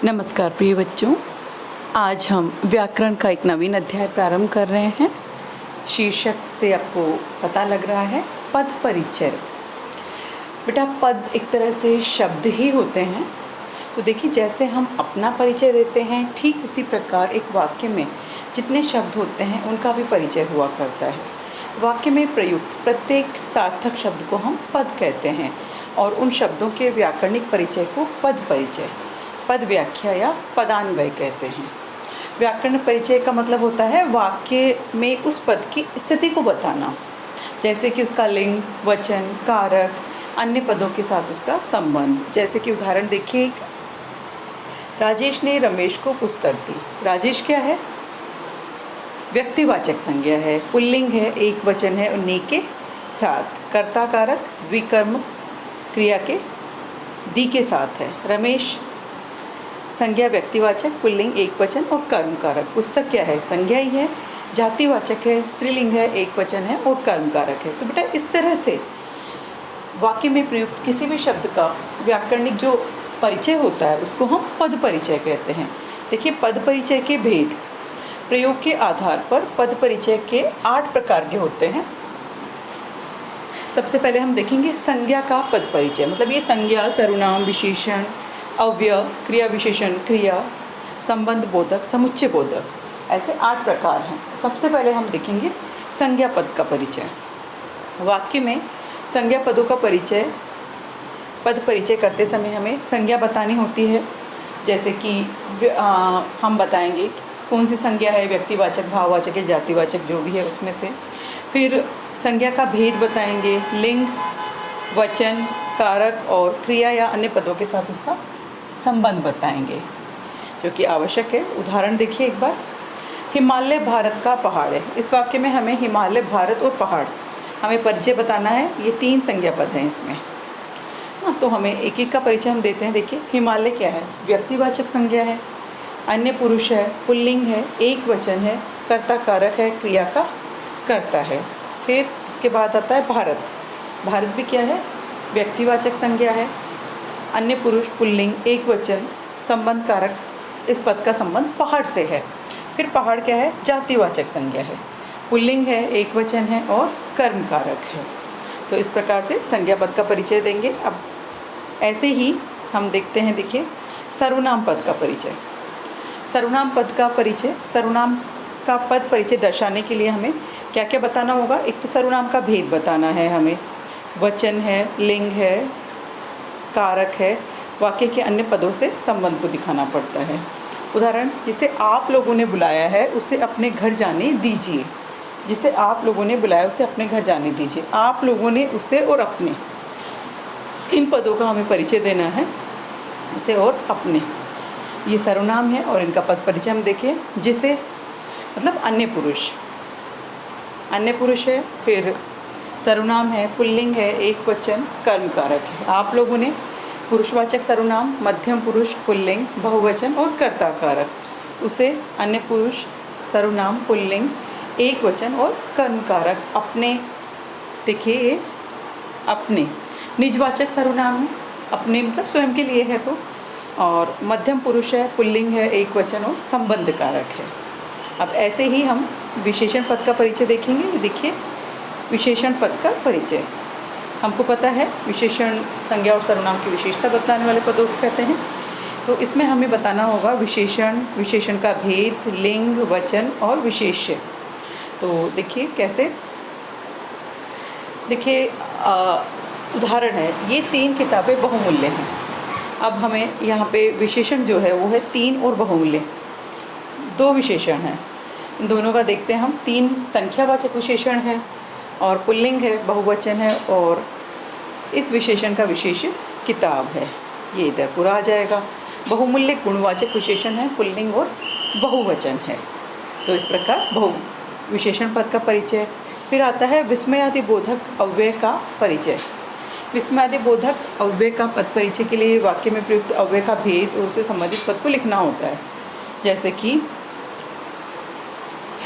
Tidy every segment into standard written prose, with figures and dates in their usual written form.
नमस्कार प्रिय बच्चों, आज हम व्याकरण का एक नवीन अध्याय प्रारंभ कर रहे हैं। शीर्षक से आपको पता लग रहा है पद परिचय। बेटा, पद एक तरह से शब्द ही होते हैं। तो देखिए, जैसे हम अपना परिचय देते हैं, ठीक उसी प्रकार एक वाक्य में जितने शब्द होते हैं उनका भी परिचय हुआ करता है। वाक्य में प्रयुक्त प्रत्येक सार्थक शब्द को हम पद कहते हैं और उन शब्दों के व्याकरणिक परिचय को पद परिचय, पद व्याख्या या पदान्वय कहते हैं। व्याकरण परिचय का मतलब होता है वाक्य में उस पद की स्थिति को बताना, जैसे कि उसका लिंग, वचन, कारक, अन्य पदों के साथ उसका संबंध। जैसे कि उदाहरण देखिए, राजेश ने रमेश को पुस्तक दी। राजेश क्या है? व्यक्तिवाचक संज्ञा है, पुल्लिंग है, एक वचन है, उन्नी के साथ, कर्ता कारक द्विकर्म क्रिया के दी के साथ है। रमेश संज्ञा व्यक्तिवाचक, पुल्लिंग एक वचन और कर्म कारक। पुस्तक क्या है? संज्ञा ही है, जातिवाचक है, स्त्रीलिंग है, एक वचन है और कर्म कारक है। तो बेटा, इस तरह से वाक्य में प्रयुक्त किसी भी शब्द का व्याकरणिक जो परिचय होता है उसको हम पद परिचय कहते हैं। देखिए, पद परिचय के भेद। प्रयोग के आधार पर पद परिचय के 8 प्रकार के होते हैं। सबसे पहले हम देखेंगे संज्ञा का पद परिचय। मतलब ये संज्ञा, सर्वनाम, विशेषण, अव्यय, क्रिया विशेषण, क्रिया, संबंध बोधक, समुच्चय बोधक, ऐसे 8 प्रकार हैं। सबसे पहले हम देखेंगे संज्ञा पद का परिचय। वाक्य में संज्ञा पदों का परिचय, पद परिचय करते समय हमें संज्ञा बतानी होती है। जैसे कि हम बताएंगे कौन सी संज्ञा है, व्यक्तिवाचक, भाववाचक या जातिवाचक, जो भी है उसमें से। फिर संज्ञा का भेद बताएंगे, लिंग, वचन, कारक और क्रिया या अन्य पदों के साथ उसका संबंध बताएंगे, जो कि आवश्यक है। उदाहरण देखिए एक बार, हिमालय भारत का पहाड़ है। इस वाक्य में हमें हिमालय, भारत और पहाड़ हमें परिचय बताना है। ये 3 संज्ञा पद हैं इसमें। तो हमें एक एक का परिचय हम देते हैं। देखिए, हिमालय क्या है? व्यक्तिवाचक संज्ञा है, अन्य पुरुष है, पुल्लिंग है, एक वचन है, कर्ता कारक है, क्रिया का कर्ता है। फिर इसके बाद आता है भारत। भारत भी क्या है? व्यक्तिवाचक संज्ञा है, अन्य पुरुष, पुल्लिंग, एक वचन, संबंध कारक। इस पद का संबंध पहाड़ से है। फिर पहाड़ क्या है? जातिवाचक संज्ञा है, पुल्लिंग है, एक वचन है और कर्म कारक है। तो इस प्रकार से संज्ञा पद का परिचय देंगे। अब ऐसे ही हम देखते हैं, देखिए, सर्वनाम पद का परिचय। सर्वनाम पद का परिचय, सर्वनाम का पद परिचय दर्शाने के लिए हमें क्या क्या बताना होगा? एक तो सर्वनाम का भेद बताना है हमें, वचन है, लिंग है, कारक है, वाक्य के अन्य पदों से संबंध को दिखाना पड़ता है। उदाहरण, जिसे आप लोगों ने बुलाया है उसे अपने घर जाने दीजिए। जिसे आप लोगों ने बुलाया उसे अपने घर जाने दीजिए। आप लोगों ने, उसे और अपने, इन पदों का हमें परिचय देना है, उसे और अपने। ये सर्वनाम है और इनका पद परिचय हम देखें। जिसे मतलब अन्य पुरुष, अन्य पुरुष है, फिर सर्वनाम है, पुल्लिंग है, एक वचन, कर्म कारक है। आप लोगों ने पुरुषवाचक सर्वनाम, मध्यम पुरुष, पुल्लिंग, बहुवचन और कर्ता कारक। उसे अन्य पुरुष, सर्वनाम, पुल्लिंग, एक वचन और कर्म कारक। अपने, देखिए ये अपने निजवाचक सर्वनाम है, अपने मतलब स्वयं के लिए है। तो और मध्यम पुरुष है, पुल्लिंग है, एक वचन और संबंध कारक है। अब ऐसे ही हम विशेषण पद का परिचय देखेंगे। देखिए, विशेषण पद का परिचय। हमको पता है विशेषण संज्ञा और सर्वनाम की विशेषता बतलाने वाले पदों को कहते हैं। तो इसमें हमें बताना होगा विशेषण, विशेषण का भेद, लिंग, वचन और विशेष्य। तो देखिए कैसे, देखिए उदाहरण है, ये 3 किताबें बहुमूल्य हैं। अब हमें यहाँ पे विशेषण जो है वो है 3 और बहुमूल्य, 2 विशेषण हैं। इन दोनों का देखते हैं हम। 3 संख्यावाचक विशेषण है और पुल्लिंग है, बहुवचन है और इस विशेषण का विशेष्य किताब है। ये इधर पूरा आ जाएगा। बहुमूल्य गुणवाचक विशेषण है, पुल्लिंग और बहुवचन है। तो इस प्रकार विशेषण पद का परिचय। फिर आता है विस्मयादि बोधक अव्यय का परिचय। विस्मयादि बोधक अव्यय का पद परिचय के लिए वाक्य में प्रयुक्त अव्यय का भेद और उससे संबंधित पद को लिखना होता है। जैसे कि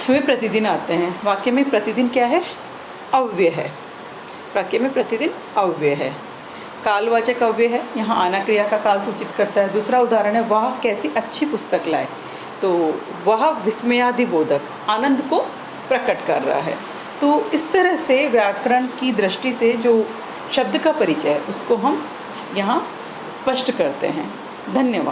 वे प्रतिदिन आते हैं। वाक्य में प्रतिदिन क्या है? अव्यय है। वाक्य में प्रतिदिन अव्यय है। कालवाचक अव्यय है, यहाँ आना क्रिया का काल सूचित करता है। दूसरा उदाहरण है वह कैसी अच्छी पुस्तक लाए, तो वह विस्मयादिबोधक आनंद को प्रकट कर रहा है। तो इस तरह से व्याकरण की दृष्टि से जो शब्द का परिचय है उसको हम यहाँ स्पष्ट करते हैं। धन्यवाद।